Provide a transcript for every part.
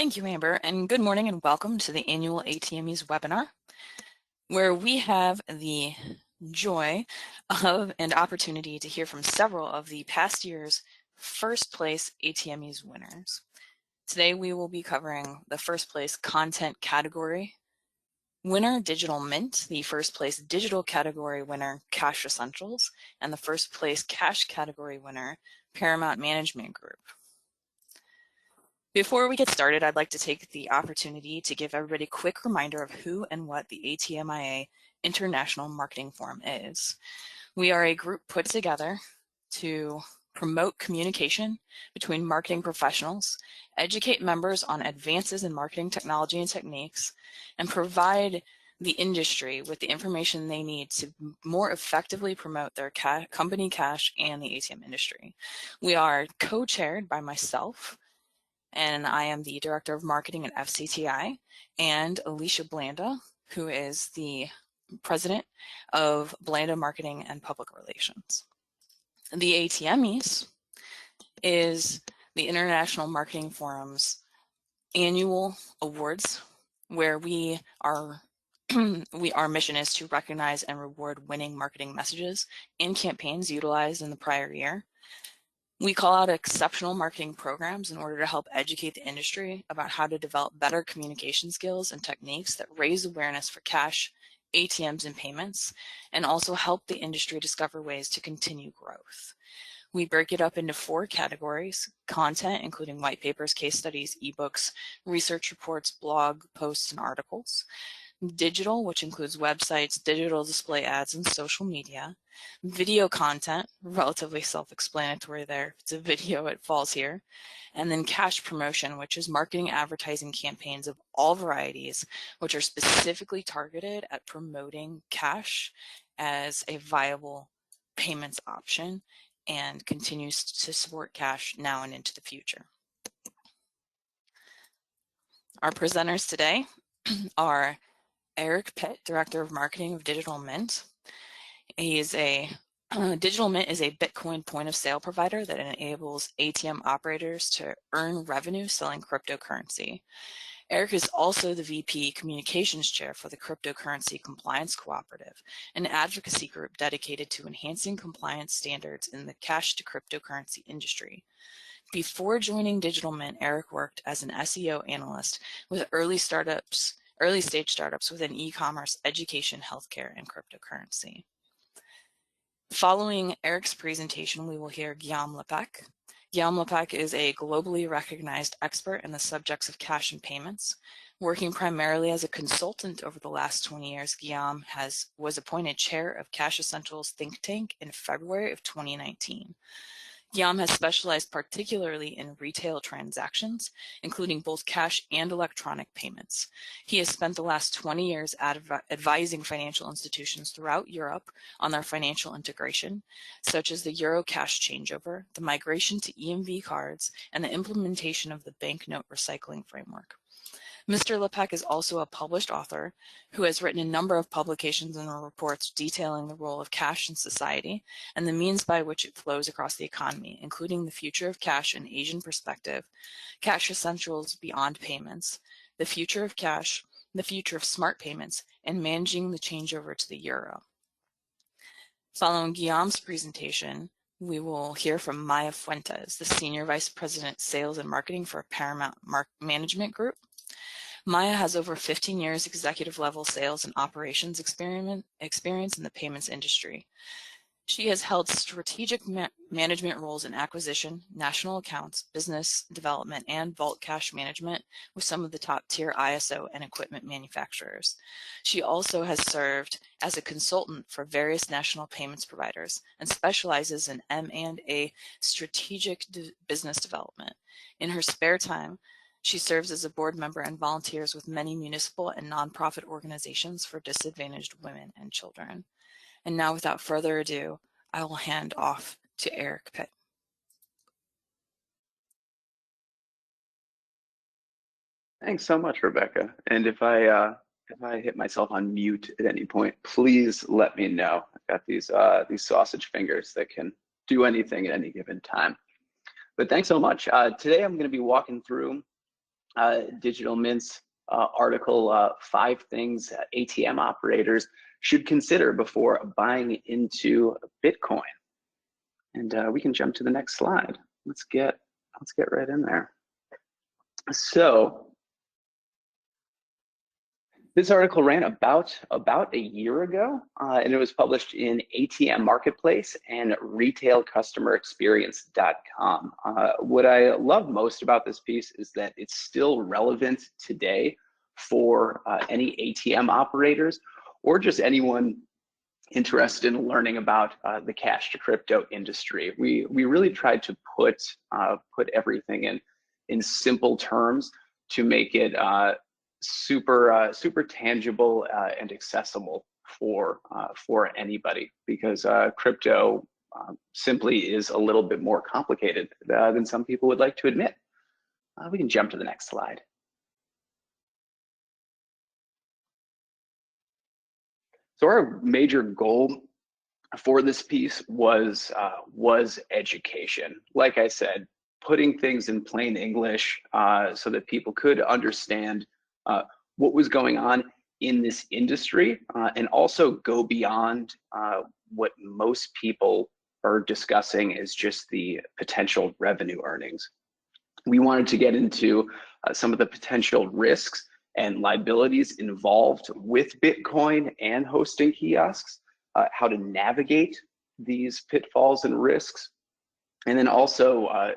Thank you, Amber, and good morning and welcome to the annual ATMy's webinar, where we have the joy of and opportunity to hear from several of the past year's first place ATMy's winners. Today we will be covering the first place content category winner, Digital Mint, the first place digital category winner, Cash Essentials, and the first place cash category winner, Paramount Management Group. Before we get started, I'd like to take the opportunity to give everybody a quick reminder of who and what the ATMIA International Marketing Forum is. We are a group put together to promote communication between marketing professionals, educate members on advances in marketing technology and techniques, and provide the industry with the information they need to more effectively promote their company cash and the ATM industry. We are co-chaired by myself, and I am the Director of Marketing at FCTI, and Alicia Blanda, who is the President of Blanda Marketing and Public Relations. The ATMys is the International Marketing Forum's annual awards, where our mission is to recognize and reward winning marketing messages and campaigns utilized in the prior year. We call out exceptional marketing programs in order to help educate the industry about how to develop better communication skills and techniques that raise awareness for cash, ATMs, and payments, and also help the industry discover ways to continue growth. We break it up into 4 categories: content, including white papers, case studies, ebooks, research reports, blog posts, and articles; digital, which includes websites, digital display ads, and social media; video content, relatively self-explanatory there. If it's a video, it falls here. And then cash promotion, which is marketing advertising campaigns of all varieties, which are specifically targeted at promoting cash as a viable payments option and continues to support cash now and into the future. Our presenters today are Eric Pitt, Director of Marketing of Digital Mint. Digital Mint is a Bitcoin point of sale provider that enables ATM operators to earn revenue selling cryptocurrency. Eric is also the VP Communications Chair for the Cryptocurrency Compliance Cooperative, an advocacy group dedicated to enhancing compliance standards in the cash to cryptocurrency industry. Before joining Digital Mint, Eric worked as an SEO analyst with early stage startups within e-commerce, education, healthcare, and cryptocurrency. Following Eric's presentation, we will hear Guillaume Lepec. Guillaume Lepec is a globally recognized expert in the subjects of cash and payments. Working primarily as a consultant over the last 20 years, Guillaume was appointed chair of Cash Essentials think tank in February of 2019. Guillaume has specialized particularly in retail transactions, including both cash and electronic payments. He has spent the last 20 years advising financial institutions throughout Europe on their financial integration, such as the Euro cash changeover, the migration to EMV cards, and the implementation of the banknote recycling framework. Mr. Lepec is also a published author who has written a number of publications and reports detailing the role of cash in society and the means by which it flows across the economy, including The Future of Cash, an Asian Perspective, Cash Essentials Beyond Payments, The Future of Cash, The Future of Smart Payments, and Managing the Changeover to the Euro. Following Guillaume's presentation, we will hear from Maya Fuentes, the Senior Vice President, Sales and Marketing for Paramount Management Group. Maya has over 15 years executive level sales and operations experience in the payments industry. She has held strategic management roles in acquisition, national accounts, business development, and vault cash management with some of the top tier ISO and equipment manufacturers. She also has served as a consultant for various national payments providers and specializes in M&A strategic business development. In her spare time, she serves as a board member and volunteers with many municipal and nonprofit organizations for disadvantaged women and children. And now, without further ado, I will hand off to Eric Pitt. Thanks so much, Rebecca. And if I hit myself on mute at any point, please let me know. I've got these sausage fingers that can do anything at any given time. But thanks so much. Today I'm going to be walking through Digital Mint's article, 5 things ATM operators should consider before buying into Bitcoin. And we can jump to the next slide. Let's get right in there. So this article ran about a year ago, and it was published in ATM Marketplace and retailcustomerexperience.com. What I love most about this piece is that it's still relevant today for any ATM operators or just anyone interested in learning about the cash to crypto industry. We really tried to put everything in simple terms to make it super tangible and accessible for anybody, because crypto simply is a little bit more complicated than some people would like to admit. We can jump to the next slide. So our major goal for this piece was education. Like I said, putting things in plain English so that people could understand what was going on in this industry, and also go beyond what most people are discussing as just the potential revenue earnings. We wanted to get into some of the potential risks and liabilities involved with Bitcoin and hosting kiosks, how to navigate these pitfalls and risks, and then also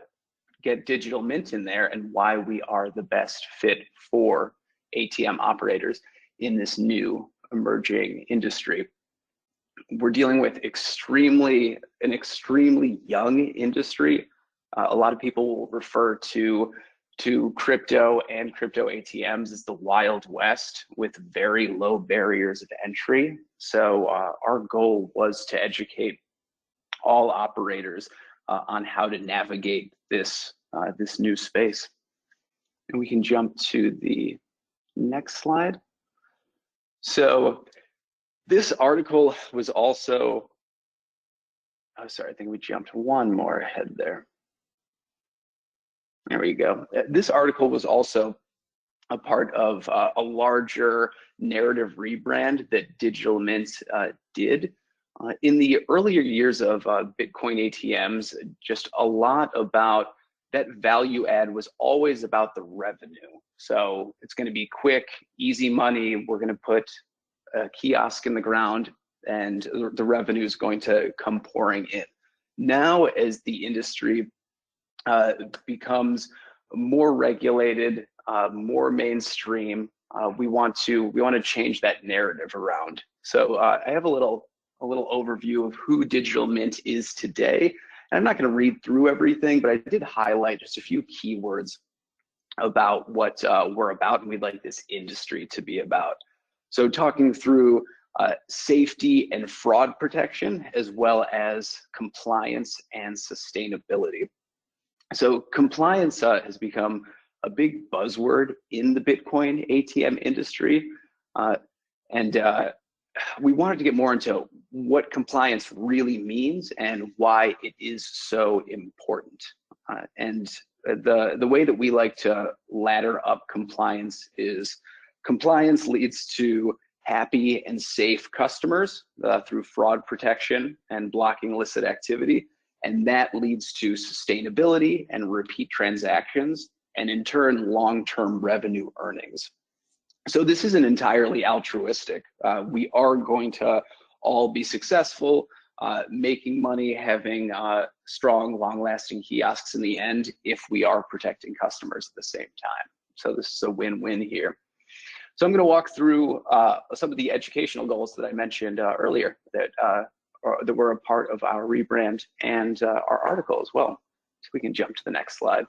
get Digital Mint in there and why we are the best fit for ATM operators in this new emerging industry. We're dealing with an extremely young industry. A lot of people will refer to crypto and crypto ATMs as the Wild West with very low barriers of entry. So our goal was to educate all operators on how to navigate this new space. And we can jump to the next slide. So this article was also, oh, sorry, I think we jumped one more ahead there. There we go. This article was also a part of a larger narrative rebrand that Digital Mint did. In the earlier years of Bitcoin ATMs, just a lot about that value add was always about the revenue. So it's going to be quick, easy money. We're going to put a kiosk in the ground and the revenue is going to come pouring in. Now, as the industry becomes more regulated, more mainstream, we want to change that narrative around. So I have a little overview of who Digital Mint is today. And I'm not going to read through everything, but I did highlight just a few keywords about what we're about and we'd like this industry to be about. So talking through safety and fraud protection, as well as compliance and sustainability. So compliance has become a big buzzword in the Bitcoin ATM industry. And we wanted to get more into what compliance really means and why it is so important. And the way that we like to ladder up compliance is compliance leads to happy and safe customers through fraud protection and blocking illicit activity. And that leads to sustainability and repeat transactions, and in turn, long-term revenue earnings. So this isn't entirely altruistic. We are going to all be successful, making money, having strong, long-lasting kiosks in the end if we are protecting customers at the same time. So this is a win-win here. So I'm going to walk through some of the educational goals that I mentioned earlier that were a part of our rebrand and our article as well. So we can jump to the next slide.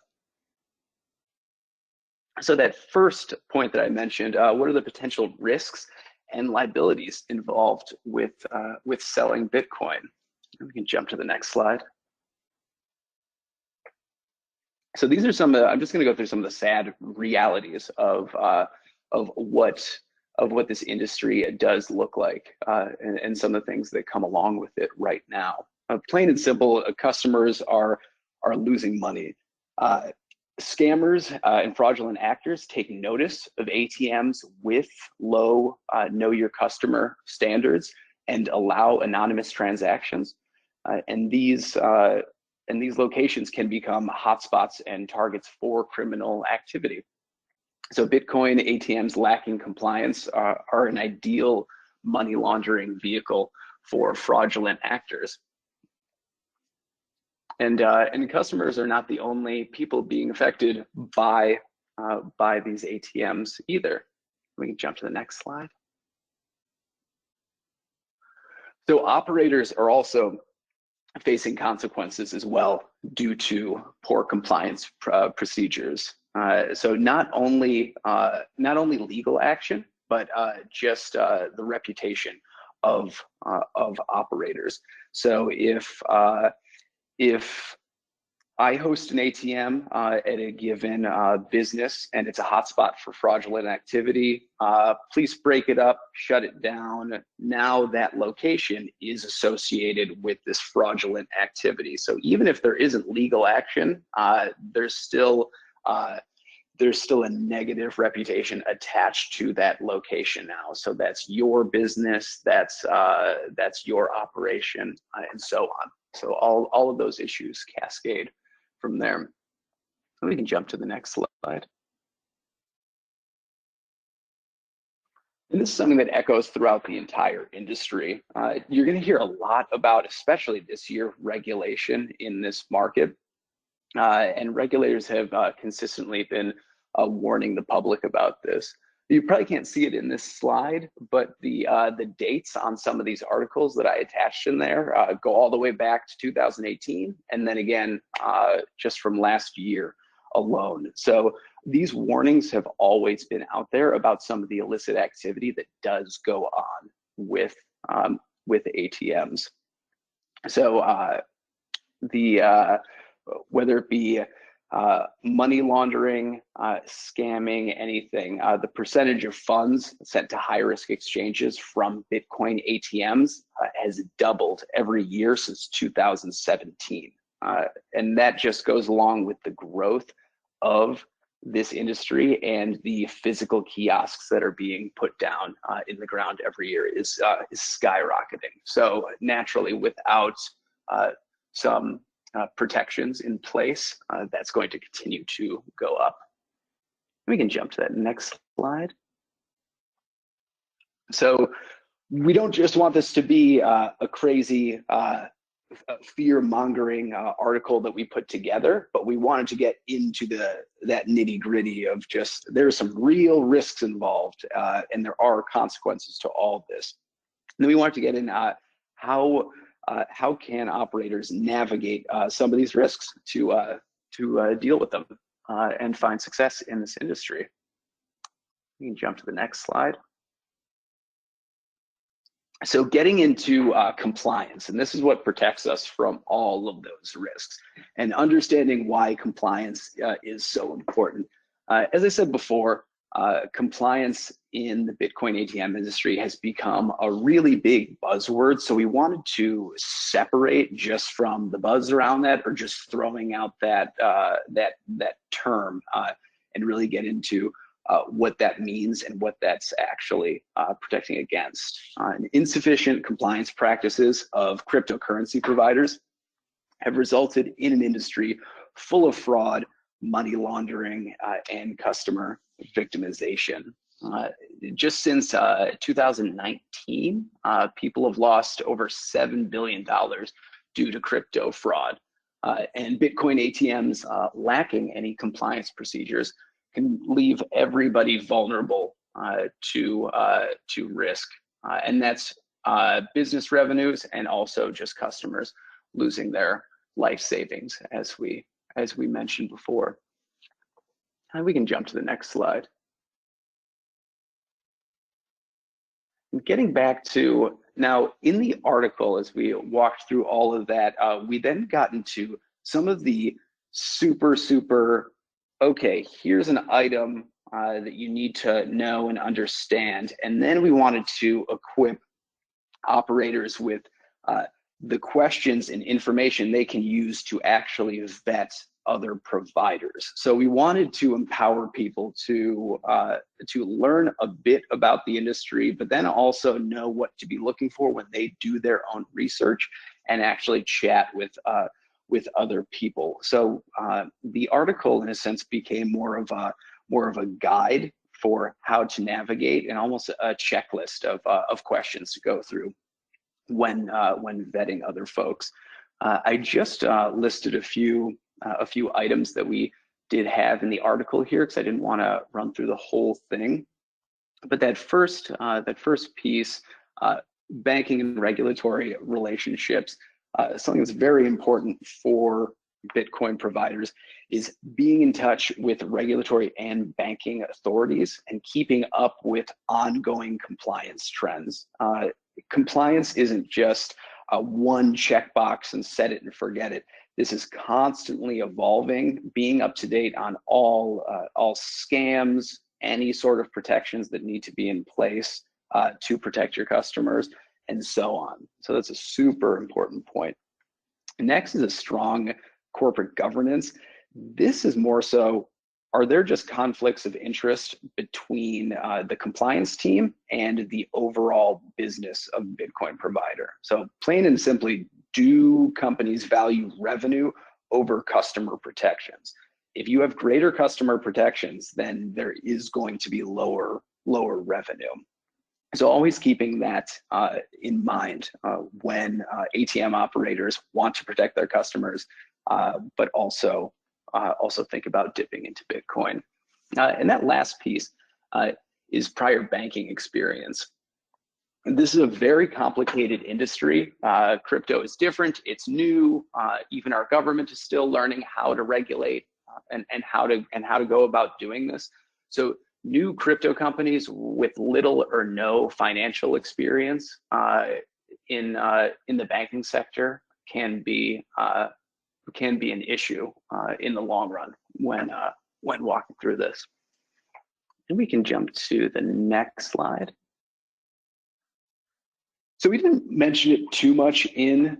So that first point that I mentioned, what are the potential risks and liabilities involved with selling Bitcoin? And we can jump to the next slide. So these are some. I'm just going to go through some of the sad realities of what this industry does look like, and some of the things that come along with it right now. Plain and simple, customers are losing money. Scammers and fraudulent actors take notice of ATMs with low know your customer standards and allow anonymous transactions. And these locations can become hotspots and targets for criminal activity. So Bitcoin ATMs lacking compliance are an ideal money laundering vehicle for fraudulent actors. And customers are not the only people being affected by these ATMs either. We can jump to the next slide. So operators are also facing consequences as well due to poor compliance procedures. So not only legal action, but just the reputation of operators. So if I host an ATM at a given business and it's a hotspot for fraudulent activity, please break it up, shut it down. Now that location is associated with this fraudulent activity. So even if there isn't legal action, there's still a negative reputation attached to that location now. So that's your business, that's your operation, and so on. So all of those issues cascade from there. We can jump to the next slide. And this is something that echoes throughout the entire industry. You're going to hear a lot about, especially this year, regulation in this market. And regulators have consistently been warning the public about this. You probably can't see it in this slide, but the dates on some of these articles that I attached in there go all the way back to 2018, and then again just from last year alone. So these warnings have always been out there about some of the illicit activity that does go on with ATMs. So whether it be money laundering, scamming, anything, the percentage of funds sent to high-risk exchanges from Bitcoin ATMs has doubled every year since 2017. And that just goes along with the growth of this industry, and the physical kiosks that are being put down in the ground every year is skyrocketing. So naturally, without some protections in place, that's going to continue to go up. We can jump to that next slide. So we don't just want this to be a crazy fear-mongering article that we put together, but we wanted to get into that nitty-gritty of just there's some real risks involved, and there are consequences to all of this. And then we wanted to get in how can operators navigate some of these risks to deal with them and find success in this industry. We can jump to the next slide. So getting into compliance, and this is what protects us from all of those risks, and understanding why compliance is so important. As I said before, compliance in the Bitcoin ATM industry has become a really big buzzword. So we wanted to separate just from the buzz around that, or just throwing out that term, and really get into what that means and what that's actually protecting against. Insufficient compliance practices of cryptocurrency providers have resulted in an industry full of fraud, money laundering, and customer victimization. Just since 2019, people have lost over $7 billion due to crypto fraud. And Bitcoin ATMs lacking any compliance procedures can leave everybody vulnerable to risk. And that's business revenues and also just customers losing their life savings, as we mentioned before. And we can jump to the next slide. And getting back to now, in the article, as we walked through all of that, we then got into some of the super, okay, here's an item that you need to know and understand. And then we wanted to equip operators with the questions and information they can use to actually vet other providers. So we wanted to empower people to learn a bit about the industry, but then also know what to be looking for when they do their own research and actually chat with other people. So the article, in a sense, became more of a guide for how to navigate and almost a checklist of questions to go through when vetting other folks. I just listed a few items that we did have in the article here because I didn't want to run through the whole thing. But that first piece, banking and regulatory relationships, something that's very important for Bitcoin providers is being in touch with regulatory and banking authorities and keeping up with ongoing compliance trends. Compliance isn't just one checkbox and set it and forget it. This is constantly evolving, being up to date on all scams, any sort of protections that need to be in place to protect your customers, and so on. So that's a super important point. Next is a strong corporate governance. This is more so, are there just conflicts of interest between the compliance team and the overall business of Bitcoin provider? So plain and simply, do companies value revenue over customer protections? If you have greater customer protections, then there is going to be lower revenue. So always keeping that in mind when ATM operators want to protect their customers, but also think about dipping into Bitcoin. And that last piece is prior banking experience. And this is a very complicated industry. Crypto is different, it's new. Even our government is still learning how to regulate and how to go about doing this. So new crypto companies with little or no financial experience in the banking sector can be an issue in the long run when walking through this. And we can jump to the next slide. So we didn't mention it too much in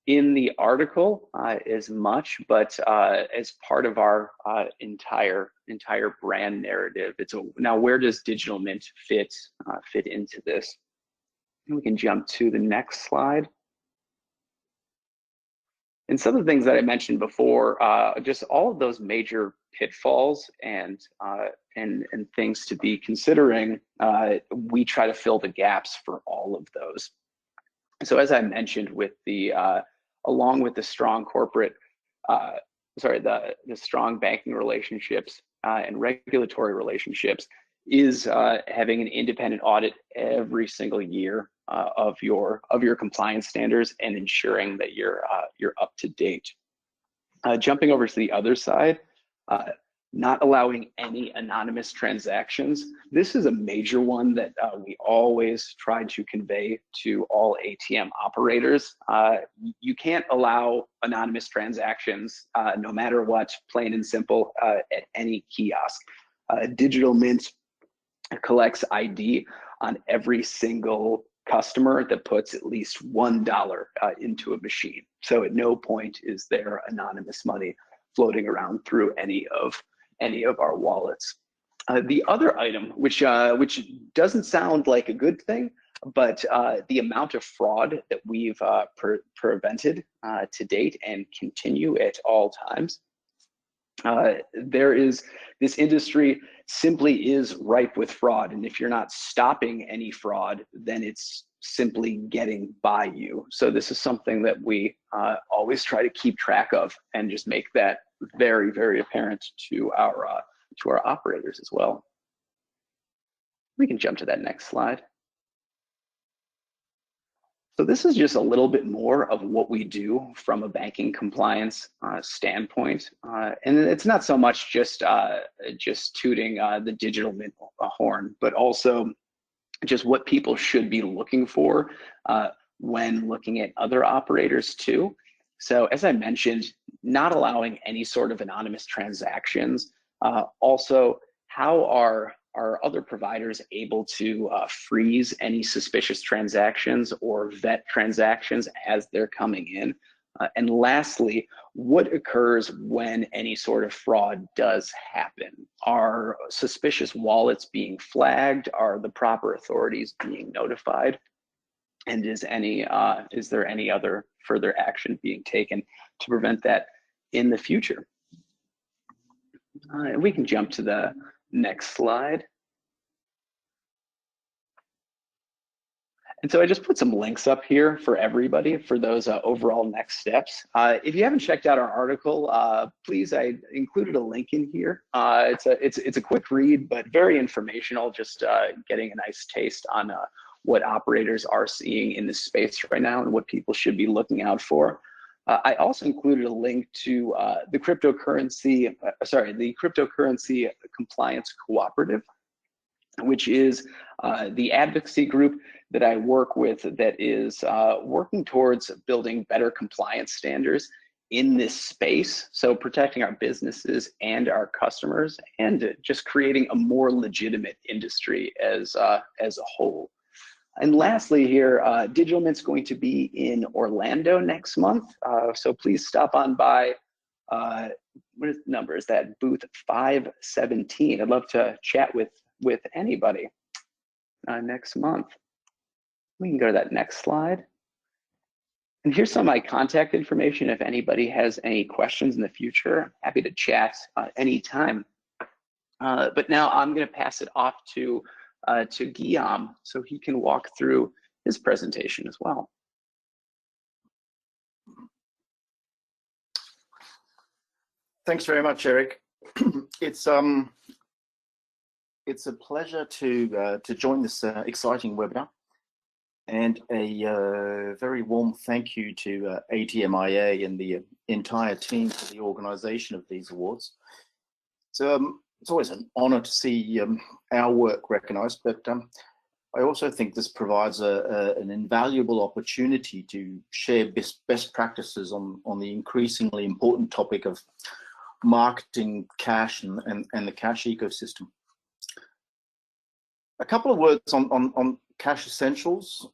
the article as much, but as part of our entire brand narrative, now where does Digital Mint fit into this? And we can jump to the next slide. And some of the things that I mentioned before, just all of those major pitfalls and things to be considering, we try to fill the gaps for all of those. So as I mentioned, with along with the strong corporate, the strong banking relationships and regulatory relationships, is having an independent audit every single year of your compliance standards and ensuring that you're up to date. Jumping over to the other side, not allowing any anonymous transactions. This is a major one that we always try to convey to all ATM operators. You can't allow anonymous transactions no matter what, plain and simple, at any kiosk. Digital Mint collects ID on every single customer that puts at least $1 into a machine. So at no point is there anonymous money floating around through any of our wallets. The other item, which doesn't sound like a good thing, but the amount of fraud that we've prevented to date and continue at all times. This industry simply is ripe with fraud, and if you're not stopping any fraud, then it's simply getting by you. So this is something that we always try to keep track of and just make that very, very apparent to our operators as well. We can jump to that next slide. So this is just a little bit more of what we do from a banking compliance standpoint. And it's not so much just tooting the Digital Mint horn, but also just what people should be looking for when looking at other operators too. So as I mentioned, not allowing any sort of anonymous transactions. Also, how are are other providers able to freeze any suspicious transactions or vet transactions as they're coming in? And lastly, what occurs when any sort of fraud does happen? Are suspicious wallets being flagged? Are the proper authorities being notified? And is there any other further action being taken to prevent that in the future? We can jump to the next slide. And so I just put some links up here for everybody for those overall next steps. If you haven't checked out our article, please, I included a link in here. It's a quick read, but very informational, just getting a nice taste on what operators are seeing in this space right now and what people should be looking out for. I also included a link to the cryptocurrency compliance cooperative, which is the advocacy group that I work with that is working towards building better compliance standards in this space. So protecting our businesses and our customers and just creating a more legitimate industry as a whole. And lastly here, Digital Mint's going to be in Orlando next month. So please stop on by, what is the number? Is that booth 517? I'd love to chat with anybody next month. We can go to that next slide. And here's some of my contact information. If anybody has any questions in the future, I'm happy to chat anytime. But now I'm going to pass it off to Guillaume so he can walk through his presentation as well. Thanks very much, Eric. It's a pleasure to join this exciting webinar, and a very warm thank you to ATMmy and the entire team for the organization of these awards. So it's always an honor to see our work recognized, but I also think this provides an invaluable opportunity to share best practices on the increasingly important topic of marketing cash and the cash ecosystem. A couple of words on Cash Essentials.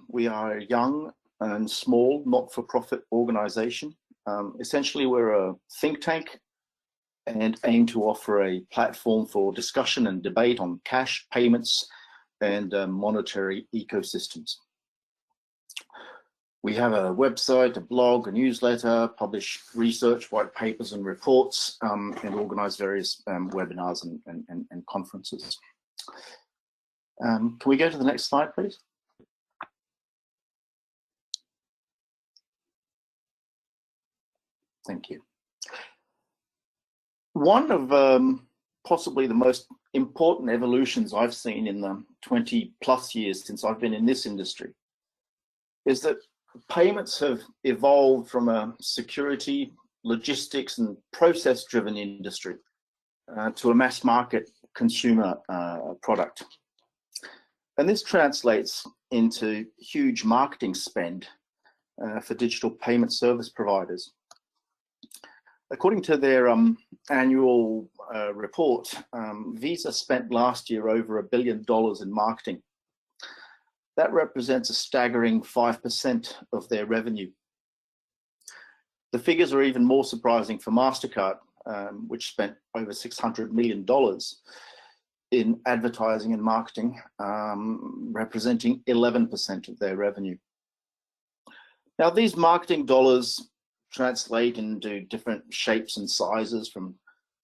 We are a young and small not-for-profit organization. Essentially, we're a think tank and aim to offer a platform for discussion and debate on cash, payments, and monetary ecosystems. We have a website, a blog, a newsletter, publish research, white papers and reports, and organize various webinars and conferences. Can we go to the next slide, please? Thank you. One of possibly the most important evolutions I've seen in the 20+ years since I've been in this industry is that payments have evolved from a security, logistics, and process-driven industry to a mass market consumer product. And this translates into huge marketing spend for digital payment service providers. According to their annual report, Visa spent last year over $1 billion in marketing. That represents a staggering 5% of their revenue. The figures are even more surprising for MasterCard, which spent over $600 million in advertising and marketing, representing 11% of their revenue. Now, these marketing dollars translate into different shapes and sizes, from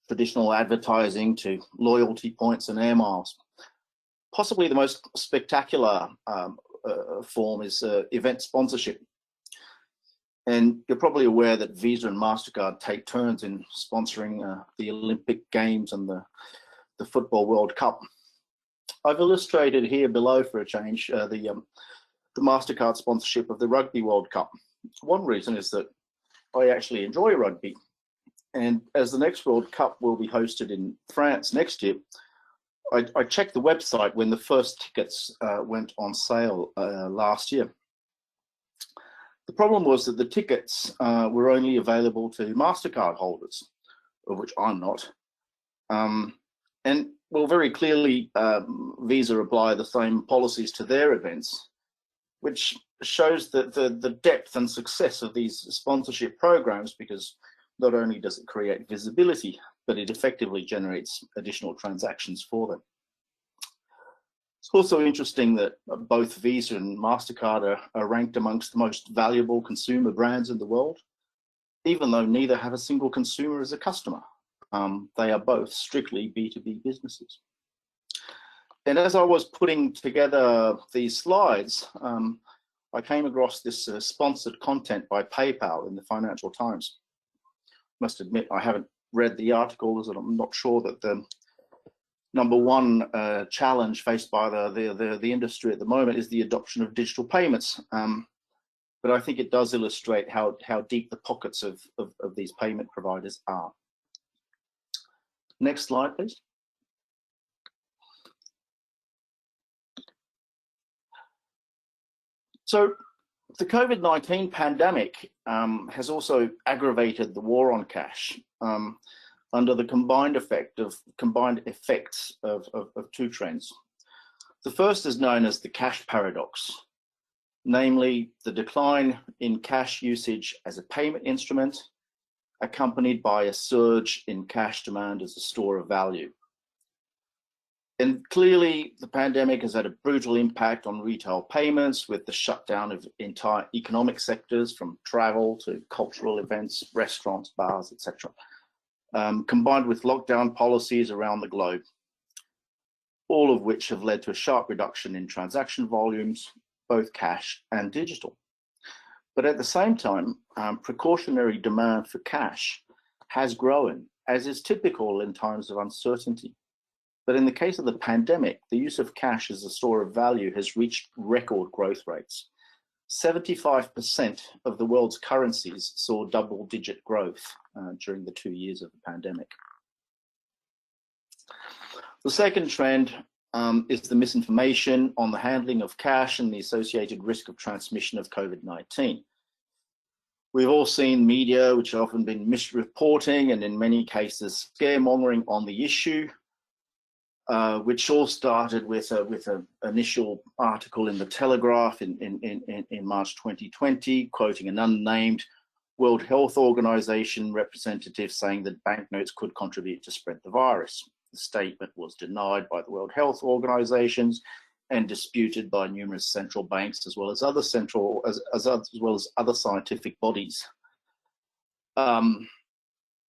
traditional advertising to loyalty points and air miles. Possibly the most spectacular form is event sponsorship. And you're probably aware that Visa and MasterCard take turns in sponsoring the Olympic Games and the Football World Cup. I've illustrated here below, for a change, the MasterCard sponsorship of the Rugby World Cup. One reason is that I actually enjoy rugby. And as the next World Cup will be hosted in France next year, I checked the website when the first tickets went on sale last year. The problem was that the tickets were only available to MasterCard holders, of which I'm not. And well, very clearly, Visa apply the same policies to their events, which shows the depth and success of these sponsorship programs, because not only does it create visibility, but it effectively generates additional transactions for them. It's also interesting that both Visa and MasterCard are ranked amongst the most valuable consumer brands in the world, even though neither have a single consumer as a customer. They are both strictly B2B businesses. And as I was putting together these slides, I came across this sponsored content by PayPal in the Financial Times. Must admit, I haven't read the articles, and I'm not sure that the number one challenge faced by the industry at the moment is the adoption of digital payments. But I think it does illustrate how deep the pockets of these payment providers are. Next slide, please. So the COVID-19 pandemic has also aggravated the war on cash under the combined effects of two trends. The first is known as the cash paradox, namely the decline in cash usage as a payment instrument, accompanied by a surge in cash demand as a store of value. And clearly, the pandemic has had a brutal impact on retail payments, with the shutdown of entire economic sectors, from travel to cultural events, restaurants, bars, etc., combined with lockdown policies around the globe, all of which have led to a sharp reduction in transaction volumes, both cash and digital. But at the same time, precautionary demand for cash has grown, as is typical in times of uncertainty. But in the case of the pandemic, the use of cash as a store of value has reached record growth rates. 75% of the world's currencies saw double-digit growth during the 2 years of the pandemic. The second trend is the misinformation on the handling of cash and the associated risk of transmission of COVID-19. We've all seen media which have often been misreporting and in many cases scaremongering on the issue, which all started with an initial article in the Telegraph in March 2020, quoting an unnamed World Health Organization representative saying that banknotes could contribute to spread the virus. The statement was denied by the World Health Organizations and disputed by numerous central banks, as well as other other scientific bodies.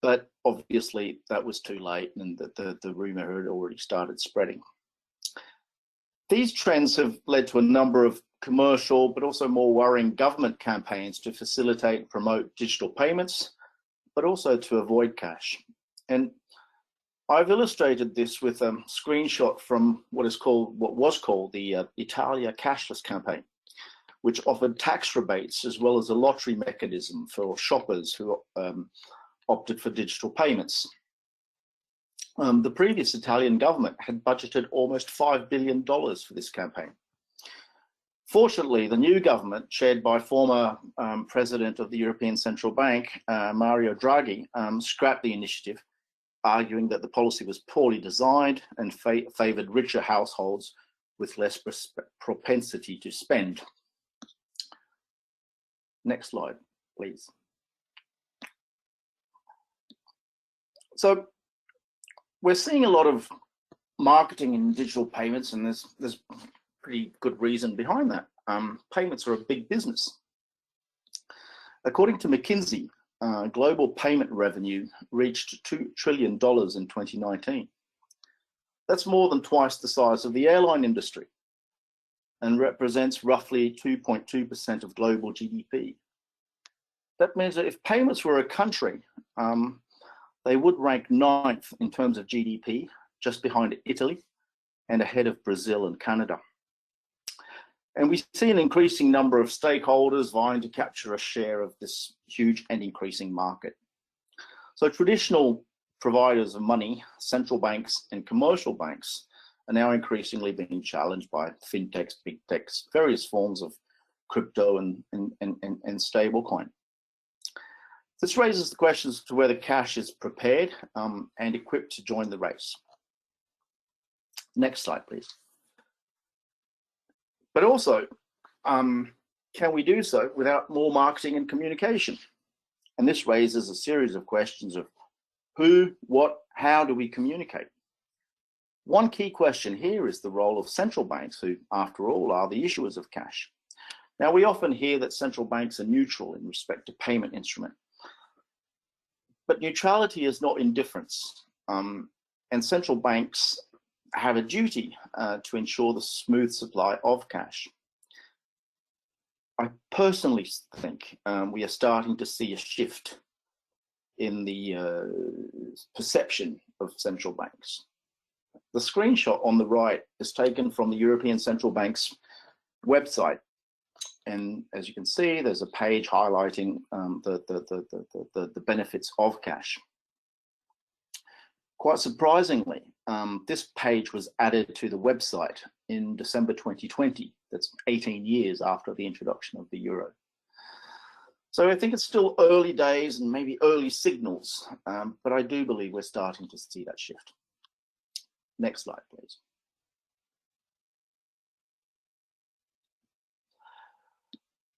But obviously that was too late, and the rumor had already started spreading. These trends have led to a number of commercial, but also more worrying government campaigns to facilitate and promote digital payments, but also to avoid cash. And I've illustrated this with a screenshot from what was called the Italia cashless campaign, which offered tax rebates as well as a lottery mechanism for shoppers who opted for digital payments. The previous Italian government had budgeted almost $5 billion for this campaign. Fortunately, the new government, chaired by former President of the European Central Bank, Mario Draghi, scrapped the initiative, arguing that the policy was poorly designed and favoured richer households with less propensity to spend. Next slide, please. So we're seeing a lot of marketing in digital payments, and there's pretty good reason behind that. Payments are a big business. According to McKinsey, global payment revenue reached $2 trillion in 2019. That's more than twice the size of the airline industry and represents roughly 2.2% of global GDP. That means that if payments were a country, they would rank 9th in terms of GDP, just behind Italy and ahead of Brazil and Canada. And we see an increasing number of stakeholders vying to capture a share of this huge and increasing market. So traditional providers of money, central banks and commercial banks, are now increasingly being challenged by fintechs, big techs, various forms of crypto and stablecoin. This raises the question as to whether cash is prepared and equipped to join the race. Next slide, please. But also, can we do so without more marketing and communication? And this raises a series of questions of who, what, how do we communicate? One key question here is the role of central banks, who, after all, are the issuers of cash. Now, we often hear that central banks are neutral in respect to payment instrument, but neutrality is not indifference, and central banks have a duty to ensure the smooth supply of cash. I personally think we are starting to see a shift in the perception of central banks. The screenshot on the right is taken from the European Central Bank's website. And as you can see, there's a page highlighting the benefits of cash. Quite surprisingly, this page was added to the website in December 2020. That's 18 years after the introduction of the euro. So I think it's still early days and maybe early signals, but I do believe we're starting to see that shift. Next slide, please.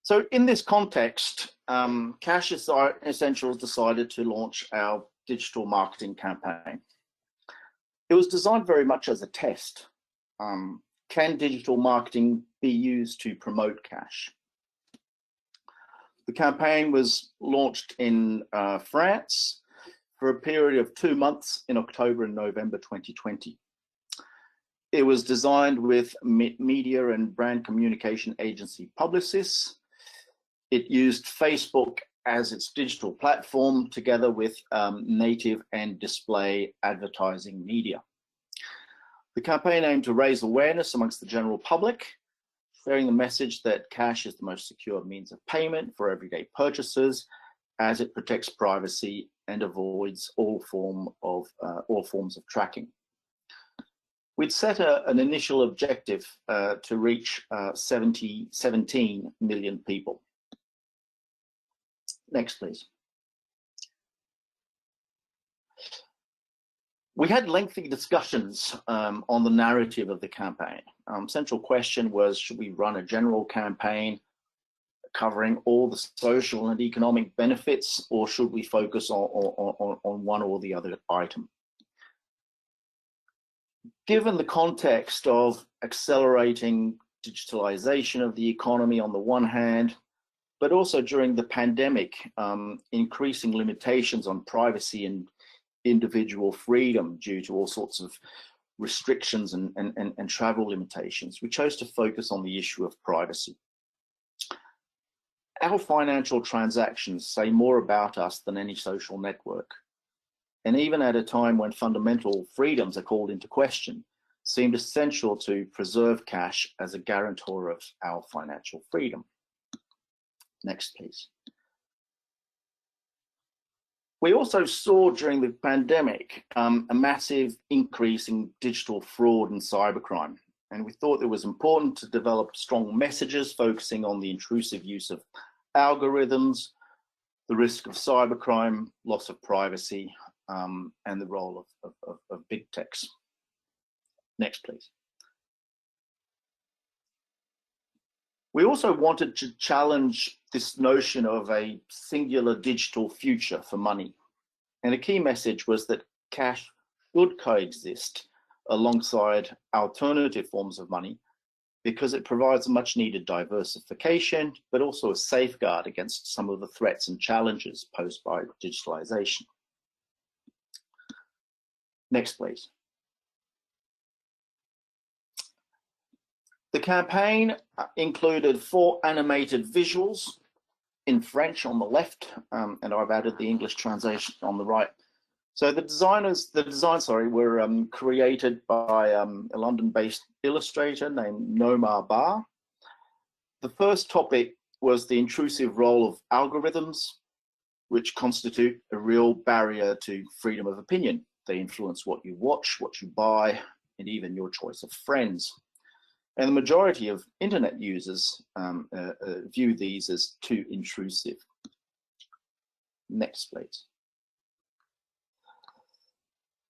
So in this context, Cash Essentials decided to launch our digital marketing campaign. It was designed very much as a test. Can digital marketing be used to promote cash? The campaign was launched in France for a period of 2 months in October and November 2020. It was designed with media and brand communication agency Publicis. It used Facebook as its digital platform together with native and display advertising media. The campaign aimed to raise awareness amongst the general public, sharing the message that cash is the most secure means of payment for everyday purchases, as it protects privacy and avoids all forms of tracking. We'd set an initial objective to reach 17 million people. Next, please. We had lengthy discussions on the narrative of the campaign. Central question was, should we run a general campaign covering all the social and economic benefits, or should we focus on one or the other item? Given the context of accelerating digitalization of the economy on the one hand, but also during the pandemic, increasing limitations on privacy and individual freedom due to all sorts of restrictions and travel limitations, we chose to focus on the issue of privacy. Our financial transactions say more about us than any social network. And even at a time when fundamental freedoms are called into question, seemed essential to preserve cash as a guarantor of our financial freedom. Next, please. We also saw during the pandemic a massive increase in digital fraud and cybercrime. And we thought it was important to develop strong messages focusing on the intrusive use of algorithms, the risk of cybercrime, loss of privacy, and the role of big techs. Next, please. We also wanted to challenge this notion of a singular digital future for money. And a key message was that cash should coexist alongside alternative forms of money because it provides much needed diversification, but also a safeguard against some of the threats and challenges posed by digitalization. Next, please. The campaign included 4 animated visuals in French on the left, and I've added the English translation on the right. So the designs were created by a London-based illustrator named Nomar Bar. The first topic was the intrusive role of algorithms, which constitute a real barrier to freedom of opinion. They influence what you watch, what you buy, and even your choice of friends. And the majority of internet users view these as too intrusive. Next, please.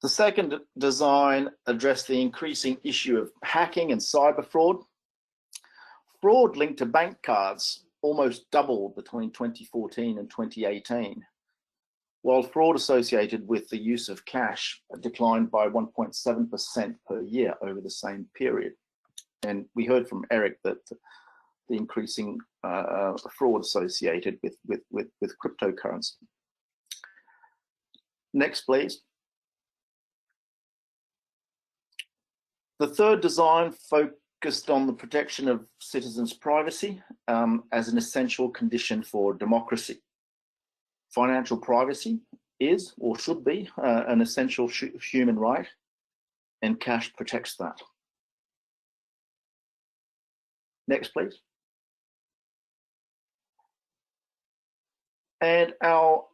The second design addressed the increasing issue of hacking and cyber fraud. Fraud linked to bank cards almost doubled between 2014 and 2018, while fraud associated with the use of cash declined by 1.7% per year over the same period. And we heard from Eric that the increasing fraud associated with cryptocurrency. Next, please. The third design focused on the protection of citizens' privacy as an essential condition for democracy. Financial privacy is or should be an essential human right, and cash protects that. Next, please. And our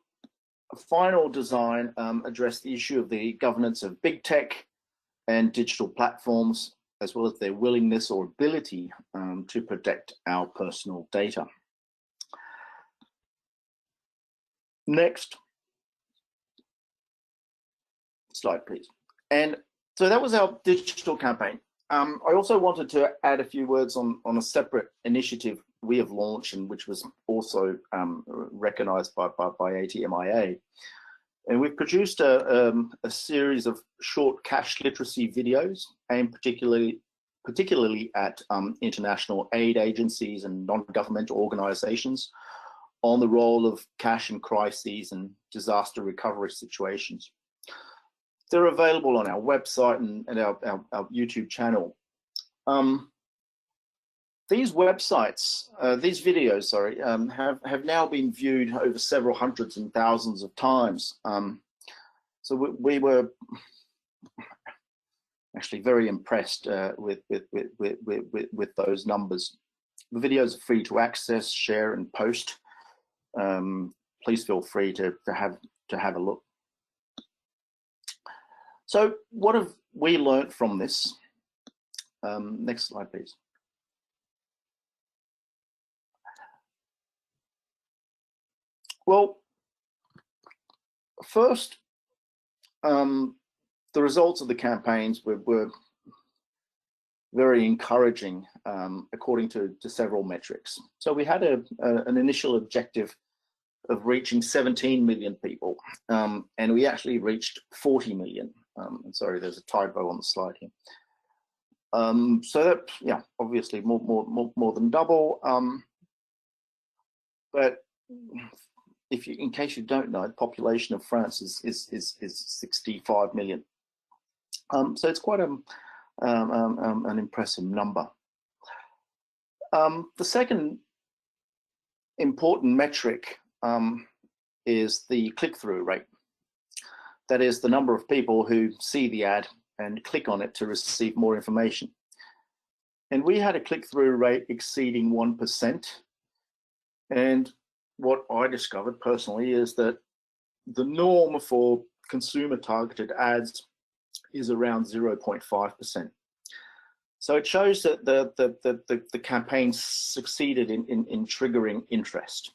final design addressed the issue of the governance of big tech and digital platforms, as well as their willingness or ability to protect our personal data. Next slide, please. And so that was our digital campaign. I also wanted to add a few words on a separate initiative we have launched, and which was also recognized by ATMmy. And we've produced a series of short cash literacy videos aimed particularly at international aid agencies and non-governmental organizations on the role of cash in crises and disaster recovery situations. They're available on our website and our YouTube channel. These videos, sorry, have now been viewed over several hundreds and thousands of times. So we were actually very impressed with those numbers. The videos are free to access, share, and post. Please feel free to have a look. So what have we learned from this? Next slide, please. Well, first, the results of the campaigns were very encouraging according to several metrics. So we had an initial objective of reaching 17 million people, and we actually reached 40 million. I'm sorry, there's a typo on the slide here. So that, yeah, obviously more than double. But in case you don't know, the population of France is 65 million. So it's quite an impressive number. The second important metric is the click-through rate. That is the number of people who see the ad and click on it to receive more information. And we had a click-through rate exceeding 1%. And what I discovered personally is that the norm for consumer-targeted ads is around 0.5%. So it shows that the campaign succeeded in triggering interest.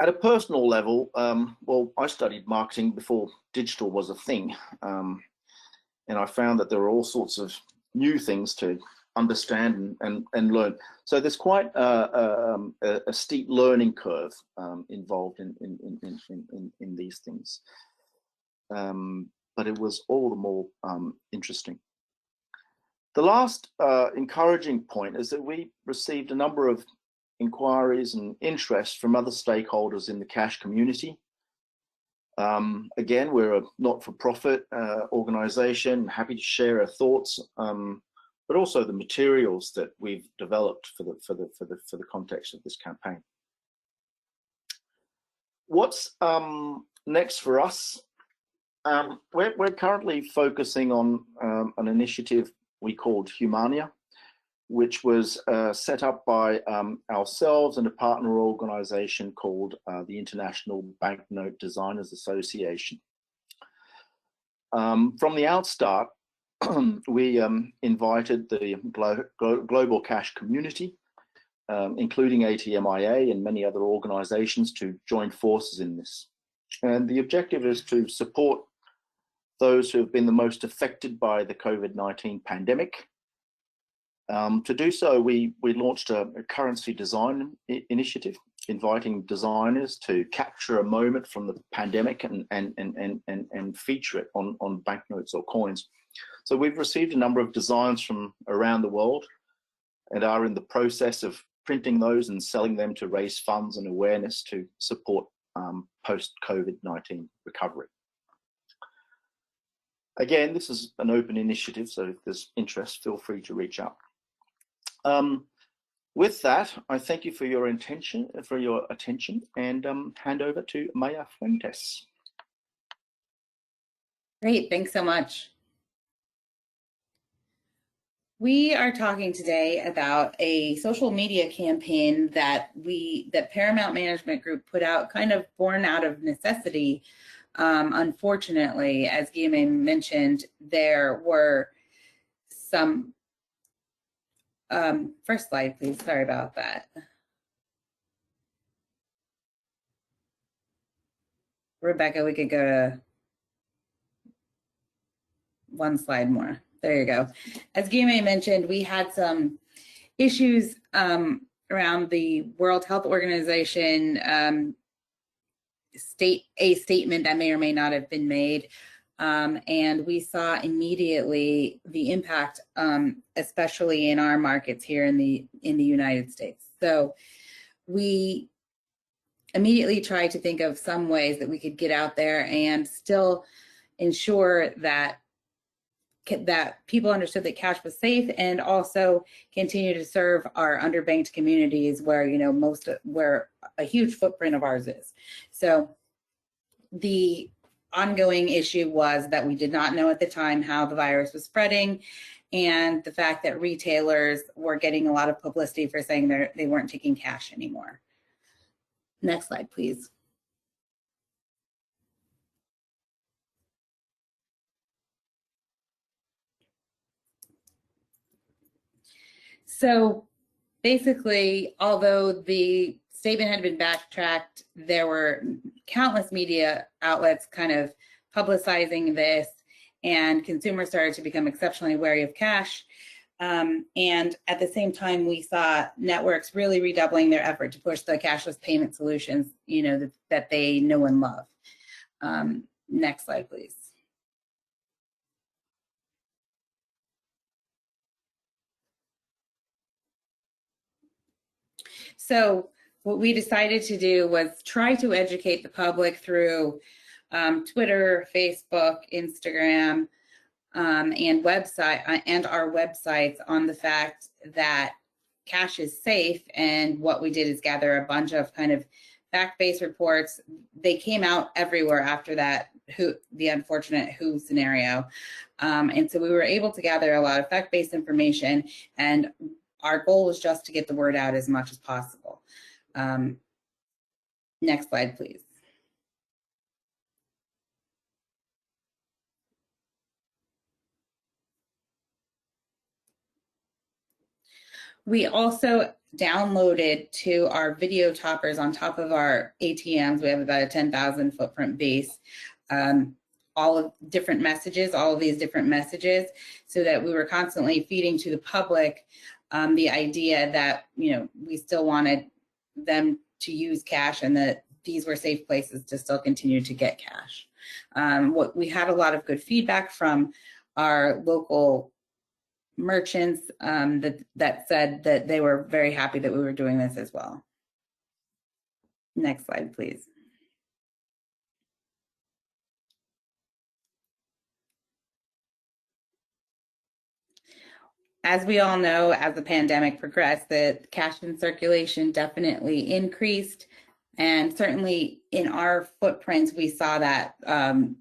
At a personal level, well, I studied marketing before digital was a thing, and I found that there are all sorts of new things to understand and learn. So there's quite a steep learning curve involved in these things, but it was all the more interesting. The last encouraging point is that we received a number of inquiries and interest from other stakeholders in the cash community. Again, we're a not-for-profit organization, happy to share our thoughts, but also the materials that we've developed for the context of this campaign. What's next for us? We're currently focusing on an initiative we called Humania, which was set up by ourselves and a partner organization called the International Banknote Designers Association. From the outstart, we invited the global cash community, including ATMmy and many other organizations, to join forces in this. And the objective is to support those who have been the most affected by the COVID-19 pandemic. To do so, we launched a currency design initiative, inviting designers to capture a moment from the pandemic and feature it on banknotes or coins. So we've received a number of designs from around the world and are in the process of printing those and selling them to raise funds and awareness to support post-COVID-19 recovery. Again, this is an open initiative, so if there's interest, feel free to reach out. With that, I thank you for your attention, and hand over to Maya Fuentes. Great, thanks so much. We are talking today about a social media campaign that Paramount Management Group put out, kind of born out of necessity. Unfortunately, as ATMmy mentioned, there were some, first slide, please, sorry about that. Rebecca, we could go to one slide more. There you go. As ATMmy mentioned, we had some issues around the World Health Organization a statement that may or may not have been made. And we saw immediately the impact, especially in our markets here in the United States. So we immediately tried to think of some ways that we could get out there and still ensure that people understood that cash was safe, and also continue to serve our underbanked communities where, you know, where a huge footprint of ours is. So the ongoing issue was that we did not know at the time how the virus was spreading, and the fact that retailers were getting a lot of publicity for saying they weren't taking cash anymore. Next slide, please. So basically, although the statement had been backtracked, there were countless media outlets kind of publicizing this, and consumers started to become exceptionally wary of cash. And at the same time, we saw networks really redoubling their effort to push the cashless payment solutions, you know, that they know and love. Next slide, please. So what we decided to do was try to educate the public through Twitter, Facebook, Instagram, and our websites on the fact that cash is safe. And what we did is gather a bunch of kind of fact-based reports. They came out everywhere after that, the unfortunate WHO scenario. And so we were able to gather a lot of fact-based information, and our goal was just to get the word out as much as possible. Next slide, please. We also downloaded to our video toppers on top of our ATMs. We have about a 10,000 footprint base. All of different messages, all of these different messages, so that we were constantly feeding to the public the idea that, you know, we still wanted them to use cash, and that these were safe places to still continue to get cash. We had a lot of good feedback from our local merchants that said that they were very happy that we were doing this as well. Next slide, please. As we all know, as the pandemic progressed, the cash in circulation definitely increased, and certainly in our footprints, we saw that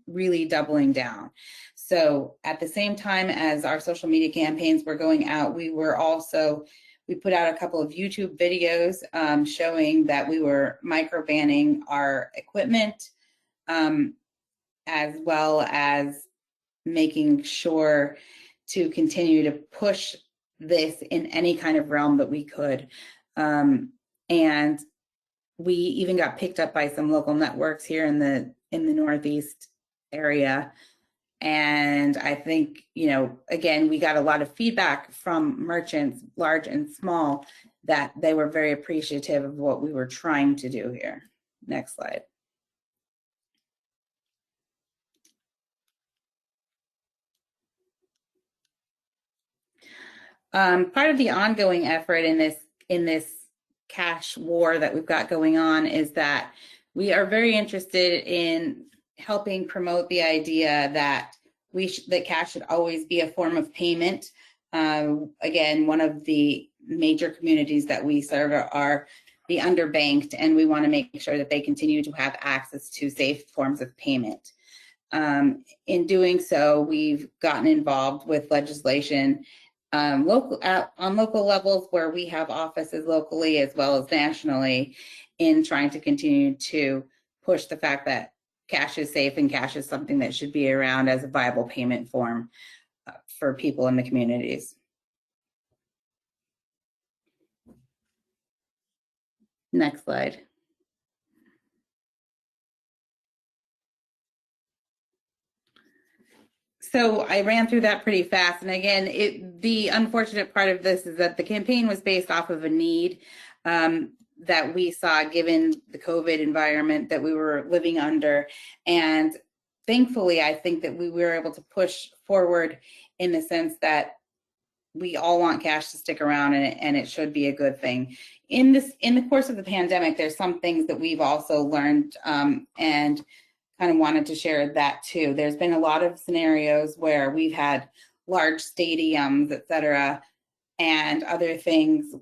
really doubling down. So at the same time as our social media campaigns were going out, we put out a couple of YouTube videos showing that we were micro-banning our equipment, as well as making sure to continue to push this in any kind of realm that we could. And we even got picked up by some local networks here in the Northeast area. And I think, you know, again, we got a lot of feedback from merchants, large and small, that they were very appreciative of what we were trying to do here. Next slide. Part of the ongoing effort in this cash war that we've got going on is that we are very interested in helping promote the idea that that cash should always be a form of payment. Again, one of the major communities that we serve are the underbanked, and we want to make sure that they continue to have access to safe forms of payment. In doing so, we've gotten involved with legislation on local levels where we have offices locally as well as nationally, in trying to continue to push the fact that cash is safe and cash is something that should be around as a viable payment form for people in the communities. Next slide. So I ran through that pretty fast. And again, the unfortunate part of this is that the campaign was based off of a need that we saw given the COVID environment that we were living under. And thankfully, I think that we were able to push forward in the sense that we all want cash to stick around, and it should be a good thing. In the course of the pandemic, there's some things that we've also learned and kind of wanted to share that too. There's been a lot of scenarios where we've had large stadiums, et cetera, and other things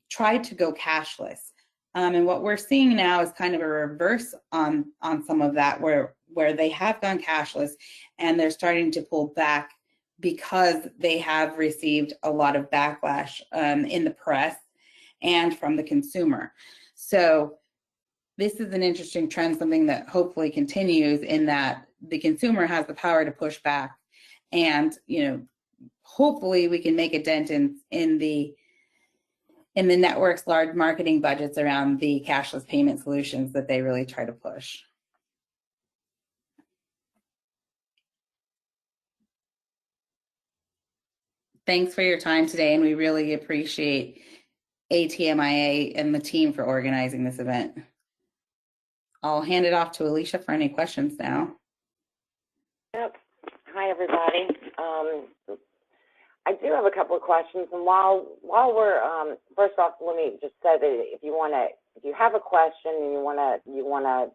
try to go cashless. And what we're seeing now is kind of a reverse on some of that, where they have gone cashless and they're starting to pull back because they have received a lot of backlash in the press and from the consumer. So this is an interesting trend, something that hopefully continues, in that the consumer has the power to push back, and hopefully we can make a dent in the network's large marketing budgets around the cashless payment solutions that they really try to push. Thanks for your time today, and we really appreciate ATMmy and the team for organizing this event. I'll hand it off to Alicia for any questions now. Yep. Hi, everybody. I do have a couple of questions, and while we're first off, let me just say that if you have a question and you wanna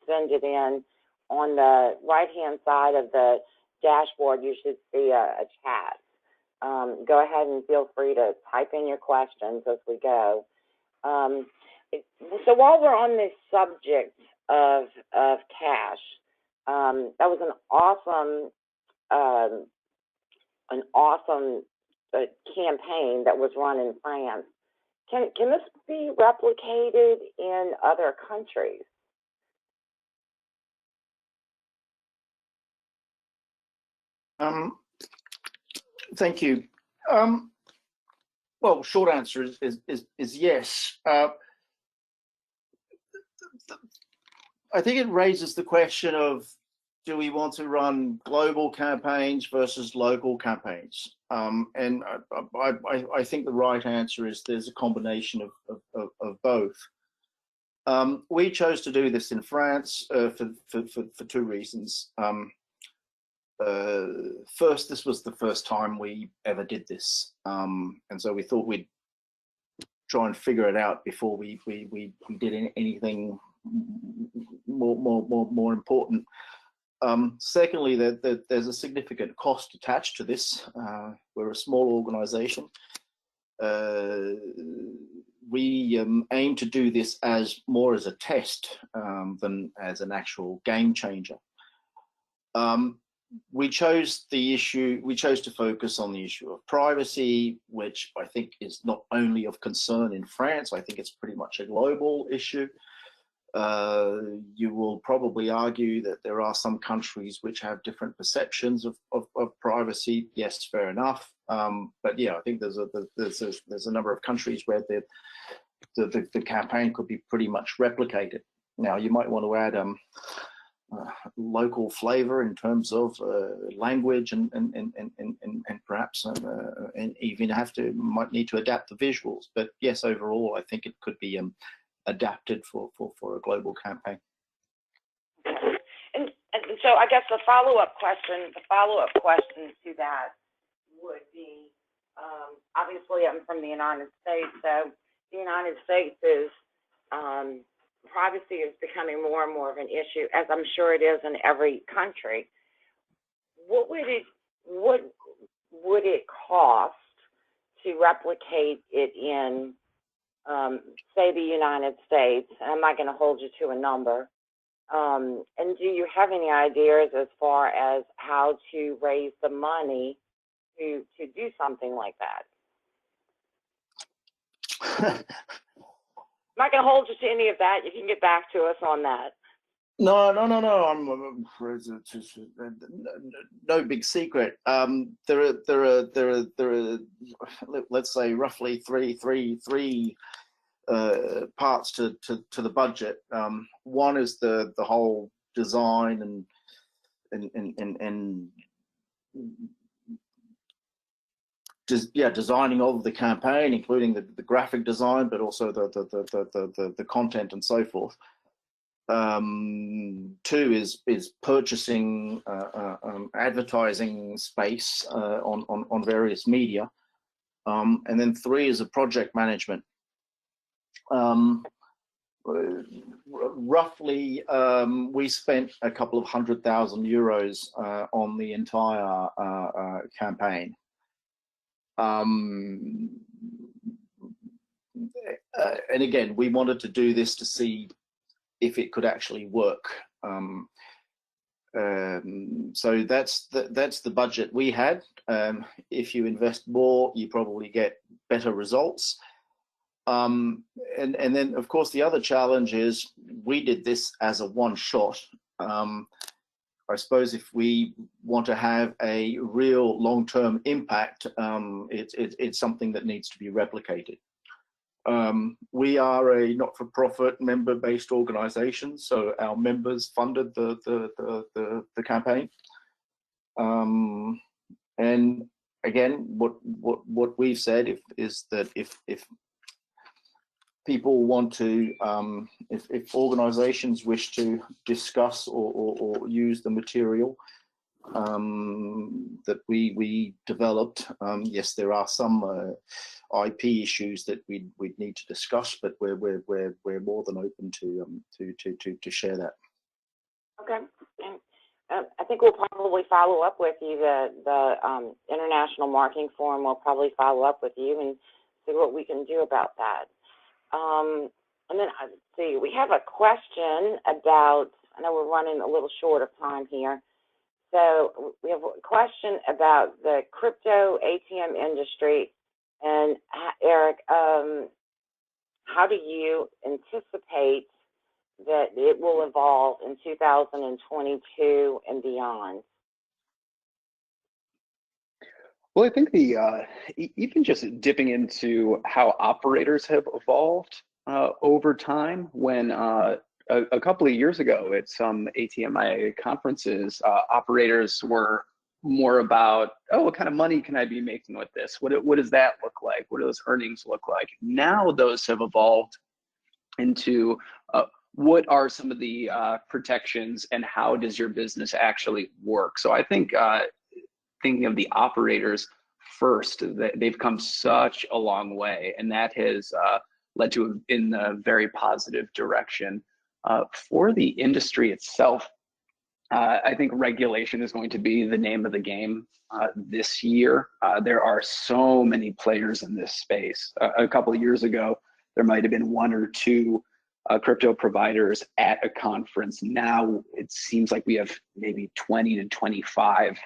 send it in, on the right-hand side of the dashboard, you should see a chat. Go ahead and feel free to type in your questions as we go. So while we're on this subject of cash, that was an awesome campaign that was run in France. Can this be replicated in other countries? Thank you. Well, short answer is yes. I think it raises the question of, do we want to run global campaigns versus local campaigns? And I think the right answer is there's a combination of both. We chose to do this in France for two reasons. First, this was the first time we ever did this, and so we thought we'd try and figure it out before we did anything more important. Secondly, there's a significant cost attached to this. We're a small organization. We aim to do this more as a test than as an actual game changer. We chose to focus on the issue of privacy, which I think is not only of concern in France. I think it's pretty much a global issue. You will probably argue that there are some countries which have different perceptions of privacy. Yes, fair enough. But yeah, I think there's a number of countries where the the campaign could be pretty much replicated. Now, you might want to add local flavor in terms of language and perhaps and even might need to adapt the visuals. But yes, overall, I think it could be adapted for a global campaign. And so I guess the follow-up question to that would be, obviously I'm from the United States, so the United States is, privacy is becoming more and more of an issue, as I'm sure it is in every country. What would it cost to replicate it in, say, the United States? And I'm not going to hold you to a number. And do you have any ideas as far as how to raise the money to do something like that? I'm not going to hold you to any of that. You can get back to us on that. No. No big secret. There are, let's say, roughly three parts to the budget. One is the whole design and designing of the campaign, including the graphic design, but also the content and so forth. Two is purchasing advertising space on various media, and then three is a project management. Roughly, we spent a couple of €100,000 on the entire campaign. And again, we wanted to do this to see if it could actually work. So that's the budget we had. If you invest more, you probably get better results. And then, of course, the other challenge is we did this as a one shot. I suppose if we want to have a real long-term impact, it's something that needs to be replicated. We are a not-for-profit member-based organization, so our members funded the campaign. And again, what we've said is that if people want to, if organizations wish to discuss or use the material that we developed, yes, there are some IP issues that we'd need to discuss, but we're more than open to share that. Okay. I think we'll probably follow up with you. The International Marketing Forum will probably follow up with you and see what we can do about that. And then let's see, we have a question about, I know we're running a little short of time here. So we have a question about the crypto ATM industry. And Eric, how do you anticipate that it will evolve in 2022 and beyond? Well, I think even just dipping into how operators have evolved over time. When a couple of years ago at some ATMmy conferences, operators were more about, oh, what kind of money can I be making with this? What does that look like? What do those earnings look like? Now those have evolved into what are some of the protections and how does your business actually work? So I think thinking of the operators first, they've come such a long way, and that has led to in a very positive direction. For the industry itself, I think regulation is going to be the name of the game this year. There are so many players in this space. A couple of years ago, there might have been one or two crypto providers at a conference. Now it seems like we have maybe 20 to 25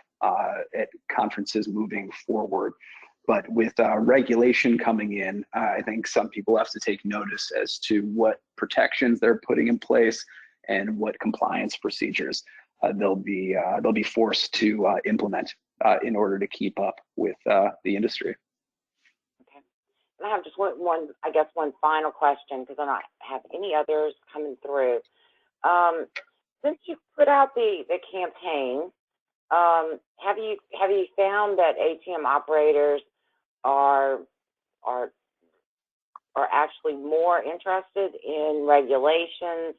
at conferences moving forward. But with regulation coming in, I think some people have to take notice as to what protections they're putting in place and what compliance procedures they'll be forced to implement in order to keep up with the industry. Okay. I have just one, I guess, one final question because I don't have any others coming through. Since you put out the campaign, have you found that ATM operators are actually more interested in regulations?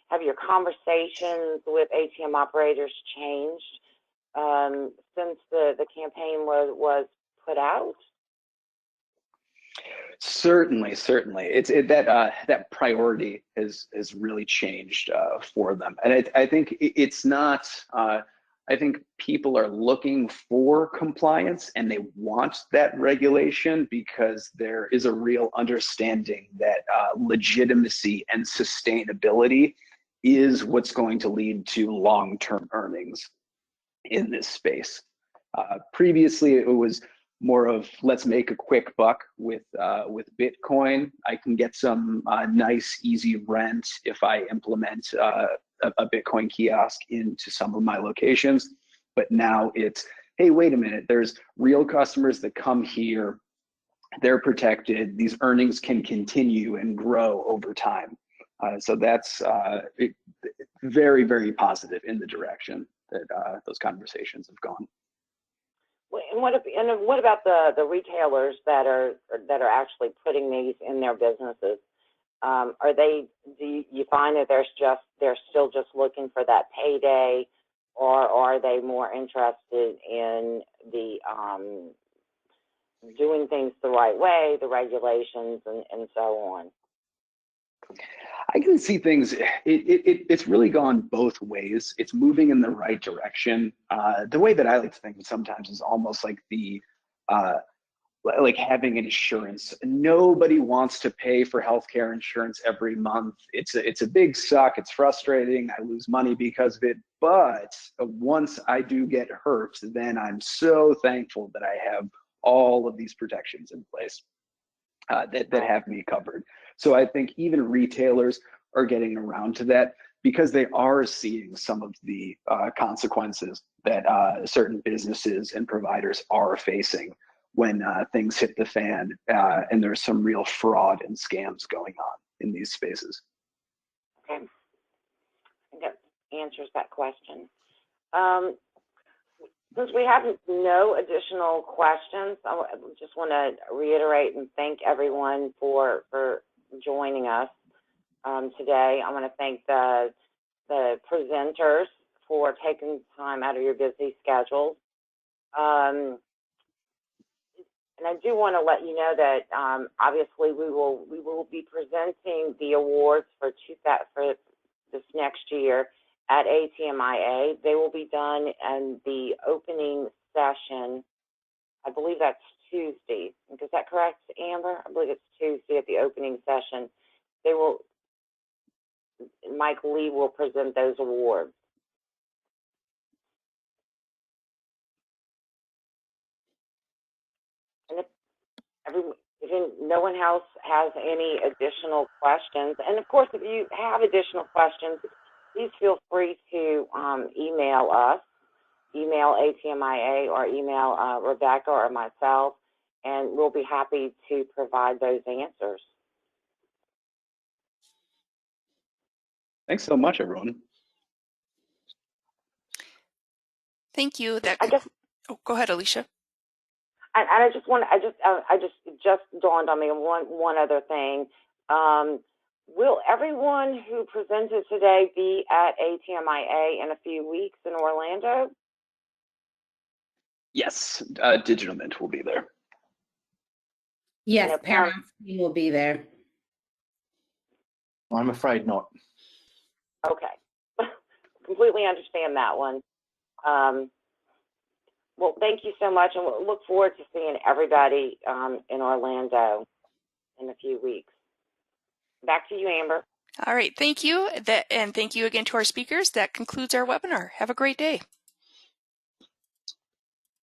Have your conversations with ATM operators changed since the campaign was put out? Certainly. That priority has really changed for them, and I think it's not. I think people are looking for compliance and they want that regulation because there is a real understanding that legitimacy and sustainability is what's going to lead to long-term earnings in this space. Previously, it was more of let's make a quick buck with Bitcoin. I can get some nice, easy rent if I implement a Bitcoin kiosk into some of my locations. But now it's, hey, wait a minute, there's real customers that come here, they're protected, these earnings can continue and grow over time. So that's very, very positive in the direction that those conversations have gone. And what about the retailers that are actually putting these in their businesses? Do you find that they're still just looking for that payday, or are they more interested in the doing things the right way, the regulations, and so on? I can see things, it's really gone both ways. It's moving in the right direction. The way that I like to think sometimes is almost like like having insurance. Nobody wants to pay for healthcare insurance every month. It's a big suck. It's frustrating. I lose money because of it. But once I do get hurt, then I'm so thankful that I have all of these protections in place that have me covered. So I think even retailers are getting around to that because they are seeing some of the consequences that certain businesses and providers are facing when things hit the fan and there's some real fraud and scams going on in these spaces. Okay, I think that answers that question. Since we have no additional questions, I just want to reiterate and thank everyone for joining us today. I want to thank the presenters for taking time out of your busy schedules. And I do want to let you know that obviously we will be presenting the awards for this next year at ATMmy. They will be done in the opening session. I believe that's Tuesday. Is that correct, Amber? I believe it's Tuesday at the opening session. Mike Lee will present those awards. And if no one else has any additional questions, and of course, if you have additional questions, please feel free to email us, email ATMmy or email Rebecca or myself, and we'll be happy to provide those answers. Thanks so much, everyone. Thank you. Oh, go ahead, Alicia. And I just dawned on me one other thing. Will everyone who presented today be at ATMmy in a few weeks in Orlando? Yes, Digital Mint will be there. Yes, Paramount will be there. I'm afraid not. Okay. Completely understand that one. Well, thank you so much, and we'll look forward to seeing everybody in Orlando in a few weeks. Back to you, Amber. All right, thank you. And thank you again to our speakers. That concludes our webinar. Have a great day.